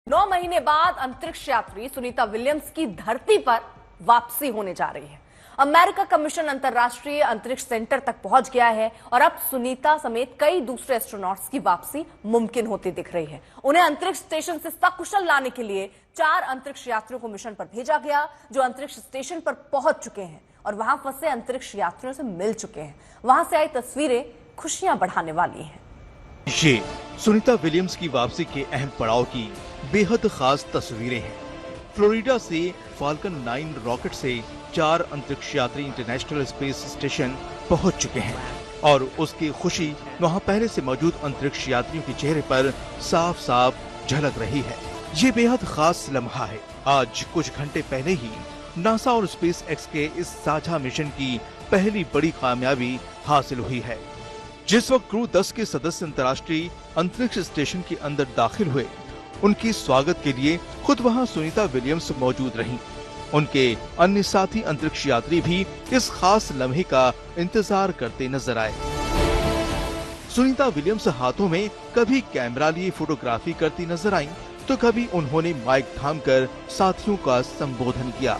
9 महीने बाद अंतरिक्ष यात्री सुनीता विलियम्स की धरती पर वापसी होने जा रही है। अमेरिका का मिशन अंतरराष्ट्रीय अंतरिक्ष सेंटर तक पहुंच गया है और अब सुनीता समेत कई दूसरे एस्ट्रोनॉट्स की वापसी मुमकिन होती दिख रही है। उन्हें अंतरिक्ष स्टेशन से सकुशल लाने के लिए 4 अंतरिक्ष यात्रियों को मिशन पर भेजा गया, जो अंतरिक्ष स्टेशन पर पहुंच चुके हैं और वहां फंसे अंतरिक्ष यात्रियों से मिल चुके हैं। वहां से आई तस्वीरें खुशियां बढ़ाने वाली हैं। ये सुनीता विलियम्स की वापसी के अहम पड़ाव की बेहद खास तस्वीरें हैं। फ्लोरिडा से फाल्कन 9 रॉकेट से 4 अंतरिक्ष यात्री इंटरनेशनल स्पेस स्टेशन पहुंच चुके हैं और उसकी खुशी वहां पहले से मौजूद अंतरिक्ष यात्रियों के चेहरे पर साफ साफ झलक रही है। ये बेहद खास लम्हा है। आज कुछ घंटे पहले ही नासा और स्पेस एक्स के इस साझा मिशन की पहली बड़ी कामयाबी हासिल हुई है। जिस वक्त क्रू 10 के सदस्य अंतर्राष्ट्रीय अंतरिक्ष स्टेशन के अंदर दाखिल हुए, उनकी स्वागत के लिए खुद वहां सुनीता विलियम्स मौजूद रहीं। उनके अन्य साथी अंतरिक्ष यात्री भी इस खास लम्हे का इंतजार करते नजर आए। सुनीता विलियम्स हाथों में कभी कैमरा लिए फोटोग्राफी करती नजर आईं, तो कभी उन्होंने माइक थामकर साथियों का संबोधन किया।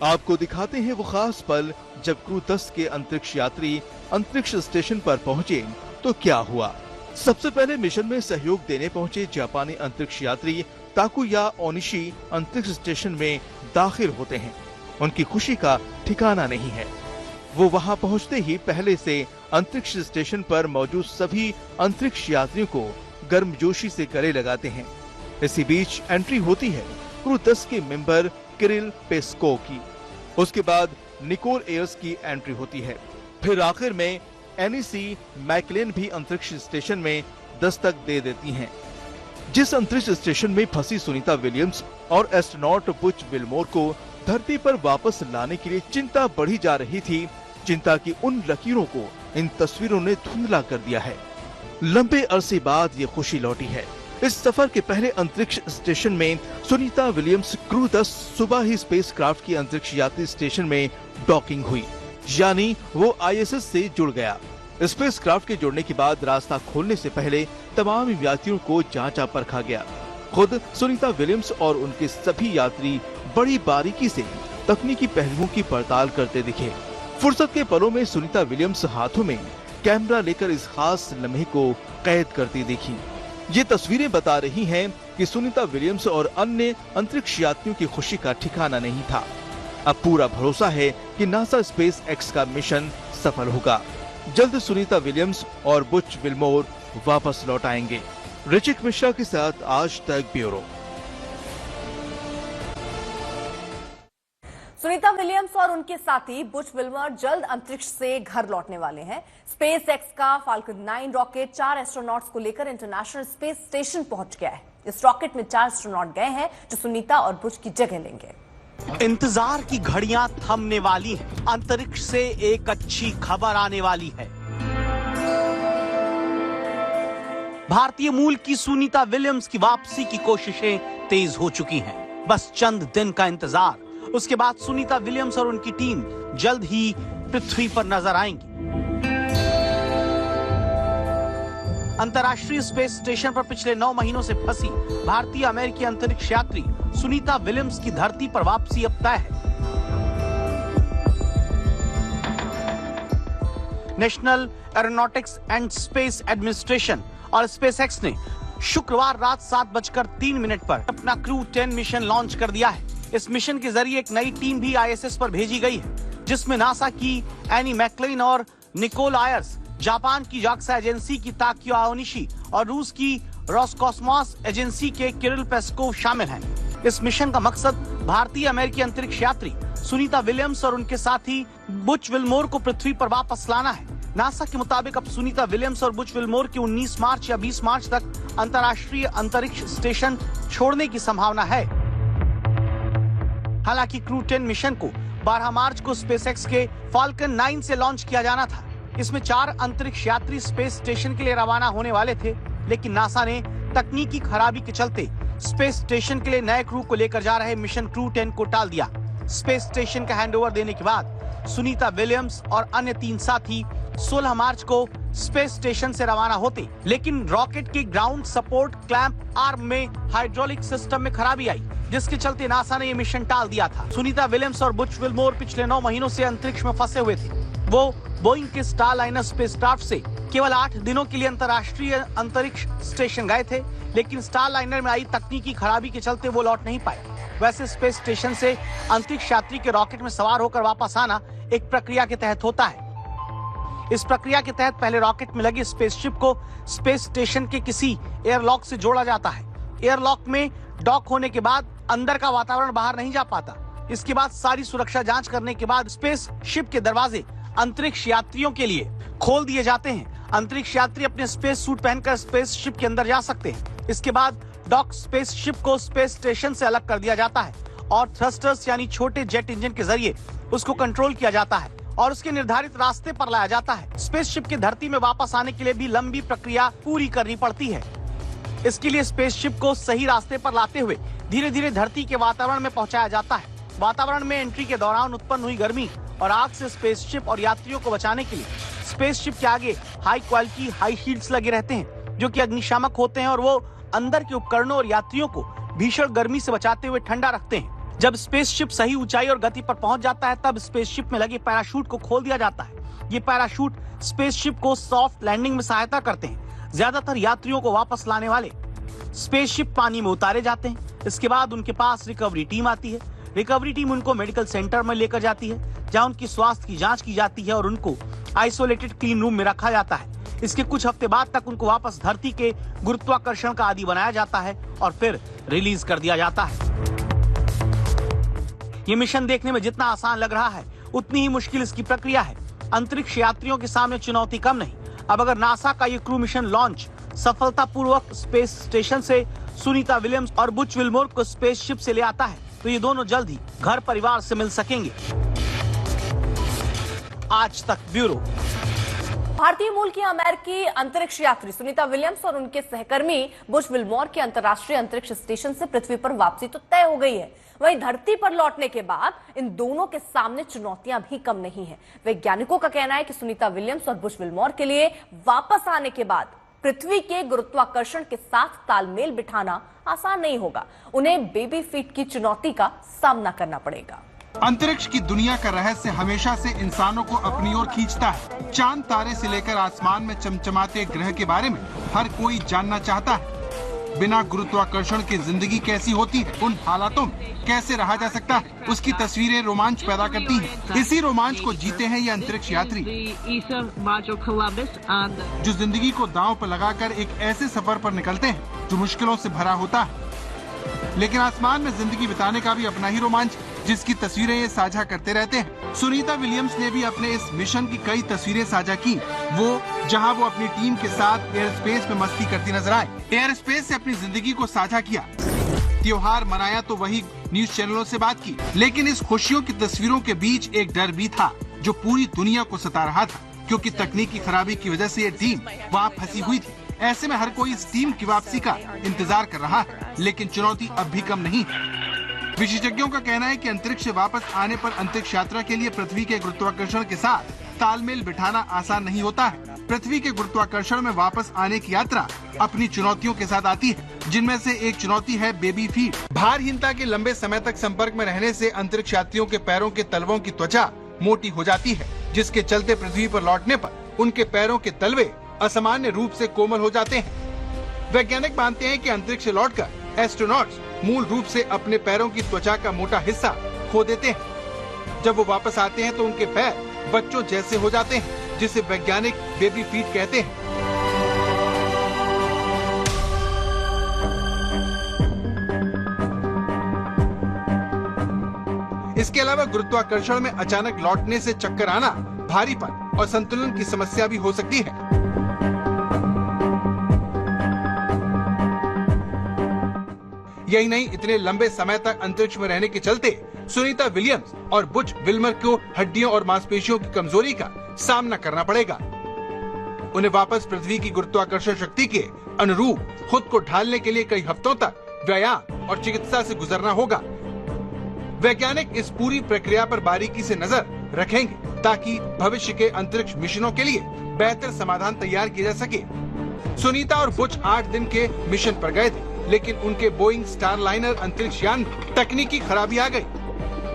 आपको दिखाते हैं वो खास पल जब क्रू 10 के अंतरिक्ष यात्री अंतरिक्ष स्टेशन पर पहुंचे तो क्या हुआ। सबसे पहले मिशन में सहयोग देने पहुंचे जापानी अंतरिक्ष यात्री ताकुया ओनिशी अंतरिक्ष स्टेशन में दाखिल होते हैं। उनकी खुशी का ठिकाना नहीं है। वो वहां पहुंचते ही पहले से अंतरिक्ष स्टेशन पर मौजूद सभी अंतरिक्ष यात्रियों को गर्मजोशी से गले लगाते हैं। इसी बीच एंट्री होती है क्रू 10 के मेंबर किरिल पेस्को की। उसके बाद निकोल एयर्स की एंट्री होती है। फिर आखिर में एनीसी मैकलेन भी अंतरिक्ष स्टेशन में दस्तक दे देती हैं। जिस अंतरिक्ष स्टेशन में फंसी सुनीता विलियम्स और एस्ट्रोनॉट बुच विल्मोर को धरती पर वापस लाने के लिए चिंता बढ़ी जा रही थी, चिंता की उन लकीरों को इन तस्वीरों ने धुंधला कर दिया है। लंबे अरसे बाद ये खुशी लौटी है। इस सफर के पहले अंतरिक्ष स्टेशन में सुनीता विलियम्स क्रू 10 सुबह ही स्पेसक्राफ्ट की अंतरिक्ष यात्री स्टेशन में डॉकिंग हुई, यानी वो आईएसएस से जुड़ गया। स्पेसक्राफ्ट के जुड़ने के बाद रास्ता खोलने से पहले तमाम यात्रियों को जांचा परखा गया। खुद सुनीता विलियम्स और उनके सभी यात्री बड़ी बारीकी से तकनीकी पहलुओं की पड़ताल करते दिखे। फुर्सत के पलों में सुनीता विलियम्स हाथों में कैमरा लेकर इस खास लम्हे को कैद करती दिखी। ये तस्वीरें बता रही हैं कि सुनीता विलियम्स और अन्य अंतरिक्ष यात्रियों की खुशी का ठिकाना नहीं था। अब पूरा भरोसा है कि नासा स्पेस एक्स का मिशन सफल होगा। जल्द सुनीता विलियम्स और बुच विल्मोर वापस लौट आएंगे। ऋचिक मिश्रा के साथ आज तक ब्यूरो। सुनीता विलियम्स और उनके साथी बुच विल्मर जल्द अंतरिक्ष से घर लौटने वाले हैं। स्पेस एक्स का फाल्कन 9 रॉकेट 4 एस्ट्रोनॉट्स को लेकर इंटरनेशनल स्पेस स्टेशन पहुंच गया है। इस रॉकेट में 4 एस्ट्रोनॉट गए हैं जो सुनीता और बुच की जगह लेंगे। इंतजार की घड़ियां थमने वाली हैं। अंतरिक्ष से एक अच्छी खबर आने वाली है। भारतीय मूल की सुनीता विलियम्स की वापसी की कोशिशें तेज हो चुकी हैं। बस चंद दिन का इंतजार, उसके बाद सुनीता विलियम्स और उनकी टीम जल्द ही पृथ्वी पर नजर आएंगी। अंतर्राष्ट्रीय स्पेस स्टेशन पर पिछले 9 महीनों से फंसी भारतीय अमेरिकी अंतरिक्ष यात्री सुनीता विलियम्स की धरती पर वापसी अब तय है। National aeronautics and space administration और स्पेस एक्स ने शुक्रवार रात 7:03 पर अपना क्रू 10 मिशन लॉन्च कर दिया है। इस मिशन के जरिए एक नई टीम भी आईएसएस पर भेजी गई है, जिसमें नासा की एनी मैकलेन और निकोल आयर्स, जापान की जाक्सा एजेंसी की ताकुया ओनिशी और रूस की रोसकॉस्मोस एजेंसी के किरिल पेस्कोव शामिल हैं। इस मिशन का मकसद भारतीय अमेरिकी अंतरिक्ष यात्री सुनीता विलियम्स और उनके साथी बुच विल्मोर को पृथ्वी पर वापस लाना है। नासा के मुताबिक अब सुनीता विलियम्स और बुच विल्मोर की 19 मार्च या 20 मार्च तक अंतर्राष्ट्रीय अंतरिक्ष स्टेशन छोड़ने की संभावना है। हालांकि क्रू 10 मिशन को 12 मार्च को स्पेसएक्स के फाल्कन 9 से लॉन्च किया जाना था। इसमें 4 अंतरिक्ष यात्री स्पेस स्टेशन के लिए रवाना होने वाले थे, लेकिन नासा ने तकनीकी खराबी के चलते स्पेस स्टेशन के लिए नए क्रू को लेकर जा रहे मिशन क्रू 10 को टाल दिया। स्पेस स्टेशन का हैंडओवर देने के बाद सुनीता विलियम्स और अन्य 3 साथी 16 मार्च को स्पेस स्टेशन से रवाना होते, लेकिन रॉकेट के ग्राउंड सपोर्ट क्लैंप आर्म में हाइड्रोलिक सिस्टम में खराबी आई, जिसके चलते नासा ने ये मिशन टाल दिया था। सुनीता विलियम्स और बुच विल्मोर पिछले 9 महीनों से अंतरिक्ष में फंसे हुए थे। वो बोइंग के स्टारलाइनर स्पेसक्राफ्ट से केवल 8 दिनों के लिए अंतर्राष्ट्रीय अंतरिक्ष स्टेशन गए थे, लेकिन स्टारलाइनर में आई तकनीकी खराबी के चलते वो लौट नहीं पाए। वैसे स्पेस स्टेशन से अंतरिक्ष यात्री के रॉकेट में सवार होकर वापस आना एक प्रक्रिया के तहत होता है। इस प्रक्रिया के तहत पहले रॉकेट में लगे स्पेसशिप को स्पेस स्टेशन के किसी एयरलॉक से जोड़ा जाता है। एयरलॉक में डॉक होने के बाद अंदर का वातावरण बाहर नहीं जा पाता। इसके बाद सारी सुरक्षा जांच करने के बाद स्पेस शिप के दरवाजे अंतरिक्ष यात्रियों के लिए खोल दिए जाते हैं। अंतरिक्ष यात्री अपने स्पेस सूट पहनकर स्पेस शिप के अंदर जा सकते हैं। इसके बाद डॉक स्पेस शिप को स्पेस स्टेशन से अलग कर दिया जाता है और थ्रस्टर्स यानी छोटे जेट इंजन के जरिए उसको कंट्रोल किया जाता है और उसके निर्धारित रास्ते पर लाया जाता है। स्पेस शिप की धरती में वापस आने के लिए भी लंबी प्रक्रिया पूरी करनी पड़ती है। इसके लिए स्पेस शिप को सही रास्ते पर लाते हुए धीरे धीरे धरती के वातावरण में पहुंचाया जाता है। वातावरण में एंट्री के दौरान उत्पन्न हुई गर्मी और आग से स्पेस शिप और यात्रियों को बचाने के लिए स्पेस शिप के आगे हाई क्वालिटी हाई शील्ड्स लगे रहते हैं, जो कि अग्निशामक होते हैं और वो अंदर के उपकरणों और यात्रियों को भीषण गर्मी से बचाते हुए ठंडा रखते हैं। जब स्पेस शिप सही ऊंचाई और गति पर पहुंच जाता है, तब स्पेस शिप में लगे पैराशूट को खोल दिया जाता है। ये पैराशूट स्पेस शिप को सॉफ्ट लैंडिंग में सहायता करते हैं। ज्यादातर यात्रियों को वापस लाने वाले स्पेस शिप पानी में उतारे जाते हैं। इसके बाद उनके पास रिकवरी टीम आती है। रिकवरी टीम उनको मेडिकल सेंटर में लेकर जाती है, जहां उनकी स्वास्थ्य की जांच की जाती है और उनको आइसोलेटेड क्लीन रूम में रखा जाता है। इसके कुछ हफ्ते बाद तक उनको वापस धरती के गुरुत्वाकर्षण का आदी बनाया जाता है और फिर रिलीज कर दिया जाता है। ये मिशन देखने में जितना आसान लग रहा है, उतनी ही मुश्किल इसकी प्रक्रिया है। अंतरिक्ष यात्रियों के सामने चुनौती कम नहीं। अब अगर नासा का ये क्रू मिशन लॉन्च सफलतापूर्वक स्पेस स्टेशन से सुनीता विलियम्स और बुच विल्मोर को स्पेस शिप से ले आता है, तो ये दोनों जल्द ही घर परिवार से मिल सकेंगे। आज तक ब्यूरो। भारतीय मूल की अमेरिकी अंतरिक्ष यात्री सुनीता विलियम्स और उनके सहकर्मी बुच विल्मोर की अंतर्राष्ट्रीय अंतरिक्ष स्टेशन से पृथ्वी पर वापसी तो तय हो गई है। वहीं धरती पर लौटने के बाद इन दोनों के सामने चुनौतियां भी कम नहीं है। वैज्ञानिकों का कहना है कि सुनीता विलियम्स और बुच विल्मोर के लिए वापस आने के बाद पृथ्वी के गुरुत्वाकर्षण के साथ तालमेल बिठाना आसान नहीं होगा। उन्हें बेबी फीट की चुनौती का सामना करना पड़ेगा। अंतरिक्ष की दुनिया का रहस्य हमेशा से इंसानों को अपनी ओर खींचता है। चांद तारे से लेकर आसमान में चमचमाते ग्रह के बारे में हर कोई जानना चाहता है। बिना गुरुत्वाकर्षण के जिंदगी कैसी होती है, उन हालातों में कैसे रहा जा सकता है, उसकी तस्वीरें रोमांच पैदा करती हैं। इसी रोमांच को जीते हैं ये अंतरिक्ष यात्री, जो जिंदगी को दांव पर लगाकर एक ऐसे सफर पर निकलते हैं जो मुश्किलों से भरा होता है। लेकिन आसमान में जिंदगी बिताने का भी अपना ही रोमांच, जिसकी तस्वीरें ये साझा करते रहते हैं। सुनीता विलियम्स ने भी अपने इस मिशन की कई तस्वीरें साझा की, जहां वो अपनी टीम के साथ एयर स्पेस में मस्ती करती नजर आए। एयर स्पेस से अपनी जिंदगी को साझा किया, त्योहार मनाया तो वही न्यूज चैनलों से बात की। लेकिन इस खुशियों की तस्वीरों के बीच एक डर भी था जो पूरी दुनिया को सता रहा था, क्योंकि तकनीकी खराबी की वजह से ये टीम वहाँ फंसी हुई थी। ऐसे में हर कोई इस टीम की वापसी का इंतजार कर रहा है, लेकिन चुनौती अब भी कम नहीं है। विशेषज्ञों का कहना है कि अंतरिक्ष से वापस आने पर अंतरिक्ष यात्रा के लिए पृथ्वी के गुरुत्वाकर्षण के साथ तालमेल बिठाना आसान नहीं होता है। पृथ्वी के गुरुत्वाकर्षण में वापस आने की यात्रा अपनी चुनौतियों के साथ आती है, जिनमें से एक चुनौती है बेबी फीट। भारहीनता के लंबे समय तक संपर्क में रहने से अंतरिक्ष यात्रियों के पैरों के तलवों की त्वचा मोटी हो जाती है, जिसके चलते पृथ्वी पर लौटने पर उनके पैरों के तलवे असामान्य रूप से कोमल हो जाते हैं। वैज्ञानिक मानते हैं कि अंतरिक्ष से लौटकर एस्ट्रोनॉट्स मूल रूप से अपने पैरों की त्वचा का मोटा हिस्सा खो देते हैं। जब वो वापस आते हैं तो उनके पैर बच्चों जैसे हो जाते हैं, जिसे वैज्ञानिक बेबी फीट कहते हैं। इसके अलावा गुरुत्वाकर्षण में अचानक लौटने से चक्कर आना, भारीपन और संतुलन की समस्या भी हो सकती है। यही नहीं, इतने लंबे समय तक अंतरिक्ष में रहने के चलते सुनीता विलियम्स और बुच विल्मर को हड्डियों और मांसपेशियों की कमजोरी का सामना करना पड़ेगा। उन्हें वापस पृथ्वी की गुरुत्वाकर्षण शक्ति के अनुरूप खुद को ढालने के लिए कई हफ्तों तक व्यायाम और चिकित्सा से गुजरना होगा। वैज्ञानिक इस पूरी प्रक्रिया पर बारीकी से नजर रखेंगे ताकि भविष्य के अंतरिक्ष मिशनों के लिए बेहतर समाधान तैयार किए जा सके। सुनीता और बुच 8 दिन के मिशन पर गए थे, लेकिन उनके बोइंग स्टारलाइनर अंतरिक्ष यान में तकनीकी खराबी आ गई,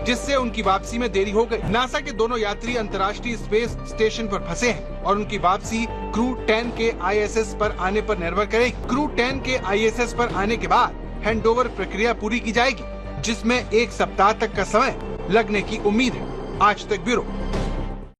जिससे उनकी वापसी में देरी हो गई। नासा के दोनों यात्री अंतर्राष्ट्रीय स्पेस स्टेशन पर फंसे हैं और उनकी वापसी क्रू 10 के ISS पर आने पर निर्भर करेगी। क्रू 10 के ISS पर आने के बाद हैंडओवर प्रक्रिया पूरी की जाएगी, जिसमें 1 सप्ताह तक का समय लगने की उम्मीद है। आज तक ब्यूरो।